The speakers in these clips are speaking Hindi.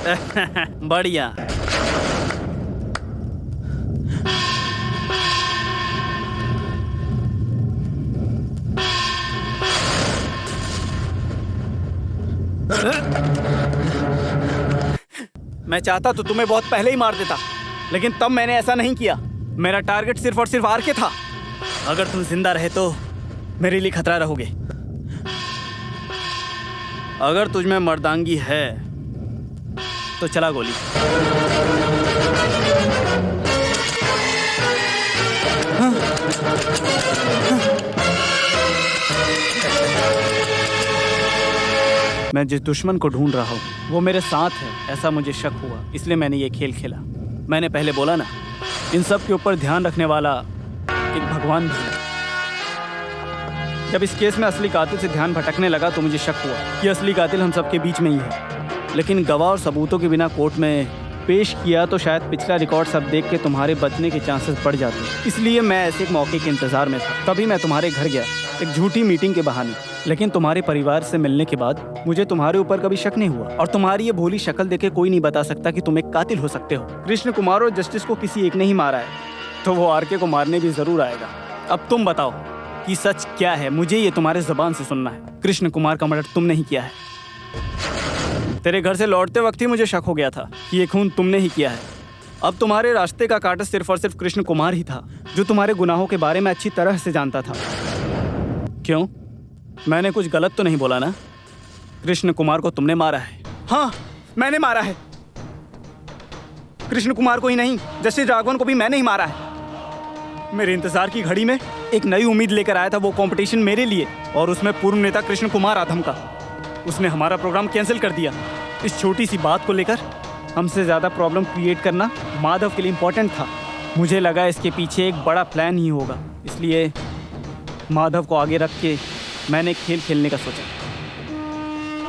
बढ़िया। मैं चाहता तो तुम्हें बहुत पहले ही मार देता, लेकिन तब मैंने ऐसा नहीं किया। मेरा टारगेट सिर्फ और सिर्फ आरके था। अगर तुम जिंदा रहे तो मेरे लिए खतरा रहोगे। अगर तुझमें मर्दांगी है तो चला गोली। मैं जिस दुश्मन को ढूंढ रहा हूँ वो मेरे साथ है, ऐसा मुझे शक हुआ, इसलिए मैंने ये खेल खेला। मैंने पहले बोला ना, इन सब के ऊपर ध्यान रखने वाला एक भगवान भी है। जब इस केस में असली कातिल से ध्यान भटकने लगा तो मुझे शक हुआ कि असली कातिल हम सबके बीच में ही है। लेकिन गवाह और सबूतों के बिना कोर्ट में पेश किया तो शायद पिछला रिकॉर्ड सब देख के तुम्हारे बचने के चांसेस बढ़ जाते। इसलिए मैं ऐसे एक मौके के इंतजार में था। तभी मैं तुम्हारे घर गया, एक झूठी मीटिंग के बहाने। लेकिन तुम्हारे परिवार से मिलने के बाद मुझे तुम्हारे ऊपर कभी शक नहीं हुआ। और तुम्हारी ये भोली शक्ल देखे कोई नहीं बता सकता कि तुम एक कातिल हो सकते हो। कृष्ण कुमार और जस्टिस को किसी एक ने ही मारा है, तो वो आरके को मारने भी जरूर आएगा। अब तुम बताओ कि सच क्या है, मुझे ये तुम्हारे जुबान से सुनना है। कृष्ण कुमार का मर्डर तुमने ही किया है। तेरे घर से लौटते वक्त ही मुझे शक हो गया था कि ये खून तुमने ही किया है। अब तुम्हारे रास्ते का काटा सिर्फ और सिर्फ कृष्ण कुमार ही था, जो तुम्हारे गुनाहों के बारे में अच्छी तरह से जानता था। क्यों, मैंने कुछ गलत तो नहीं बोला ना? कृष्ण कुमार को तुमने मारा है। हाँ, मैंने मारा है। कृष्ण कुमार को ही नहीं, जस्टिस राघवन को भी मैंने ही मारा है। मेरे इंतजार की घड़ी में एक नई उम्मीद लेकर आया था वो कंपटीशन मेरे लिए, और उसमें पूर्व नेता कृष्ण कुमार आधम का। उसने हमारा प्रोग्राम कैंसिल कर दिया। इस छोटी सी बात को लेकर हमसे ज़्यादा प्रॉब्लम क्रिएट करना माधव के लिए इम्पोर्टेंट था। मुझे लगा इसके पीछे एक बड़ा प्लान ही होगा, इसलिए माधव को आगे रख के मैंने खेल खेलने का सोचा।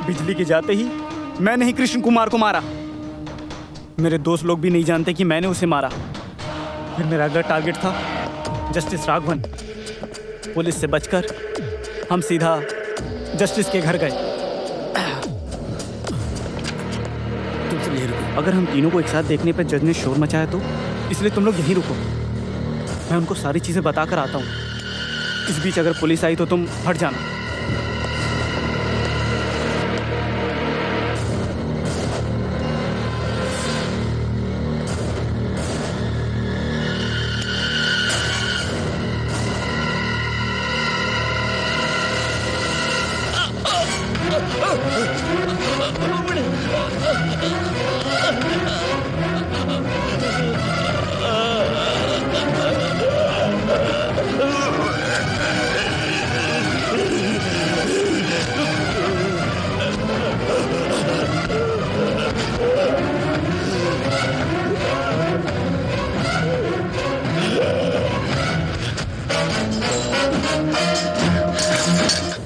बिजली के जाते ही मैंने ही कृष्ण कुमार को मारा। मेरे दोस्त लोग भी नहीं जानते कि मैंने उसे मारा। फिर मेरा अगला टारगेट था जस्टिस राघवन। पुलिस से बचकर हम सीधा जस्टिस के घर गए। अगर हम तीनों को एक साथ देखने पर जज ने शोर मचाया तो, इसलिए तुम लोग यहीं रुको, मैं उनको सारी चीजें बताकर आता हूँ। इस बीच अगर पुलिस आई तो तुम हट जाना।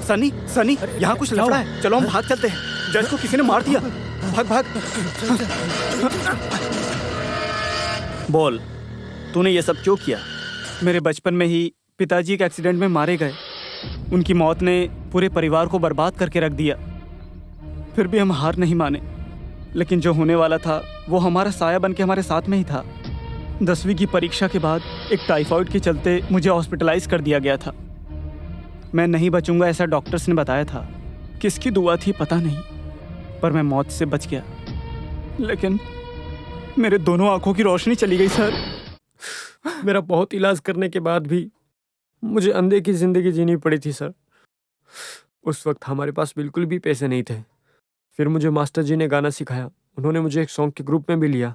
सनी, सनी, यहाँ कुछ लफड़ा है। चलो हम भाग चलते हैं। जज को किसी ने मार दिया। भाग भाग। बोल, तूने ये सब क्यों किया? मेरे बचपन में ही पिताजी एक एक्सीडेंट में मारे गए। उनकी मौत ने पूरे परिवार को बर्बाद करके रख दिया। फिर भी हम हार नहीं माने। लेकिन जो होने वाला था वो हमारा साया बन के हमारे साथ में ही था। 10वीं की परीक्षा के बाद एक टाइफाइड के चलते मुझे हॉस्पिटलाइज कर दिया गया था। मैं नहीं बचूंगा ऐसा डॉक्टर्स ने बताया था। किसकी दुआ थी पता नहीं, पर मैं मौत से बच गया। लेकिन मेरे दोनों आंखों की रोशनी चली गई सर। मेरा बहुत इलाज करने के बाद भी मुझे अंधे की जिंदगी जीनी पड़ी थी सर। उस वक्त हमारे पास बिल्कुल भी पैसे नहीं थे। फिर मुझे मास्टर जी ने गाना सिखाया। उन्होंने मुझे एक सॉन्ग के ग्रुप में भी लिया।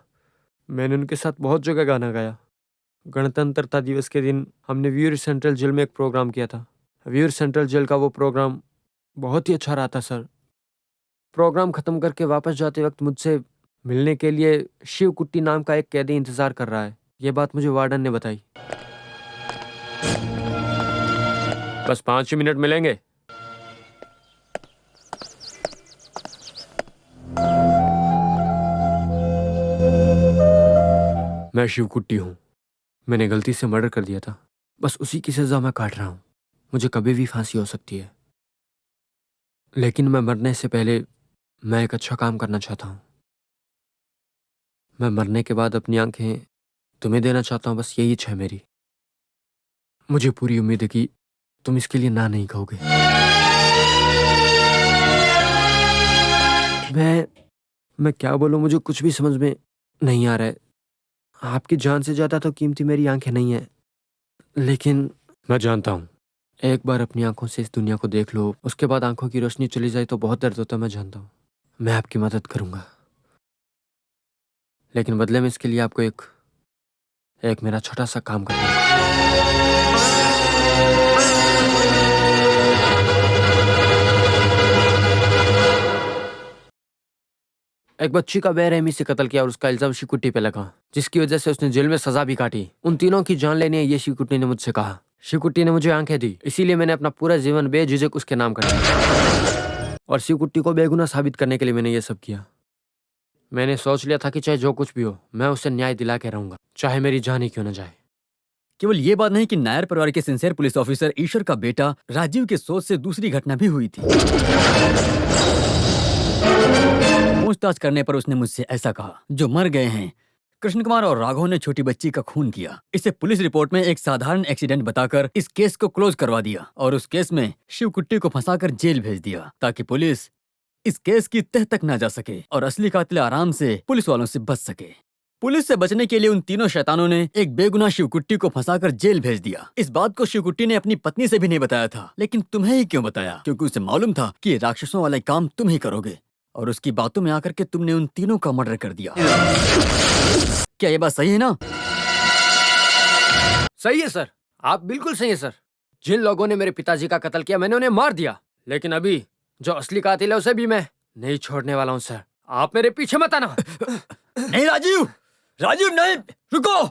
मैंने उनके साथ बहुत जगह गाना गाया। गणतंत्रता दिवस के दिन हमने व्यूअर सेंट्रल जेल में एक प्रोग्राम किया था। व्यूअर सेंट्रल जेल का वो प्रोग्राम बहुत ही अच्छा रहा था सर। प्रोग्राम खत्म करके वापस जाते वक्त मुझसे मिलने के लिए शिव कुट्टी नाम का एक कैदी इंतजार कर रहा है। ये बात मुझे वार्डन ने बताई। बस 5 ही मिनट मिलेंगे। मैं शिव कुट्टी हूँ। मैंने गलती से मर्डर कर दिया था। बस उसी की सजा मैं काट रहा हूँ। मुझे कभी भी फांसी हो सकती है, लेकिन मैं मरने से पहले मैं एक अच्छा काम करना चाहता हूँ। मैं मरने के बाद अपनी आंखें तुम्हें देना चाहता हूँ, बस यही इच्छा है मेरी। मुझे पूरी उम्मीद है कि तुम इसके लिए ना नहीं कहोगे। मैं क्या बोलूं, मुझे कुछ भी समझ में नहीं आ रहा है। आपकी जान से ज्यादा तो कीमती मेरी आंखें नहीं है, लेकिन मैं जानता हूं एक बार अपनी आंखों से इस दुनिया को देख लो, उसके बाद आंखों की रोशनी चली जाए तो बहुत दर्द होता है। मैं जानता हूं, मैं आपकी मदद करूंगा, लेकिन बदले में इसके लिए आपको एक मेरा छोटा सा काम करना होगा। एक बच्ची का बेरहमी से कत्ल किया और उसका इल्जाम शिकुट्टी पे लगा, जिसकी वजह से उसने जेल में सजा भी काटी। उन तीनों की जान लेनी है, ये शिकुट्टी ने मुझसे कहा। शिकुट्टी ने मुझे आंखें दी, इसीलिए मैंने अपना पूरा जीवन बेझिझक उसके नाम कर दिया, और शिकुट्टी को बेगुनाह साबित करने के लिए मैंने ये सब किया। मैंने सोच लिया था कि चाहे जो कुछ भी हो, मैं उसे न्याय दिला के रहूंगा, चाहे मेरी जान ही क्यों न जाए। केवल ये बात नहीं कि नायर परिवार के सिंसियर पुलिस ऑफिसर ईश्वर का बेटा राजीव के सोच से दूसरी घटना भी हुई थी। पूछताछ करने पर उसने मुझसे ऐसा कहा, जो मर गए हैं कृष्ण कुमार और राघव ने छोटी बच्ची का खून किया। इसे पुलिस रिपोर्ट में एक साधारण एक्सीडेंट बताकर इस केस को क्लोज करवा दिया और उस केस में शिवकुट्टी को फंसाकर जेल भेज दिया, ताकि पुलिस इस केस की तह तक ना जा सके और असली कातिल आराम से पुलिस वालों से बच सके। पुलिस से बचने के लिए उन तीनों शैतानों ने एक बेगुनाह शिवकुट्टी को फंसाकर जेल भेज दिया। इस बात को शिवकुट्टी ने अपनी पत्नी से भी नहीं बताया था, लेकिन तुम्हें ही क्यों बताया? क्योंकि उसे मालूम था कि ये राक्षसों वाला काम तुम ही करोगे, और उसकी बातों में आकर के तुमने उन तीनों का मर्डर कर दिया। क्या ये बात सही है ना? सही है सर, आप बिल्कुल सही है सर। जिन लोगों ने मेरे पिताजी का कत्ल किया, मैंने उन्हें मार दिया, लेकिन अभी जो असली कातिल है उसे भी मैं नहीं छोड़ने वाला हूँ सर। आप मेरे पीछे मत आना। नहीं राजीव, राजीव नहीं, रुको।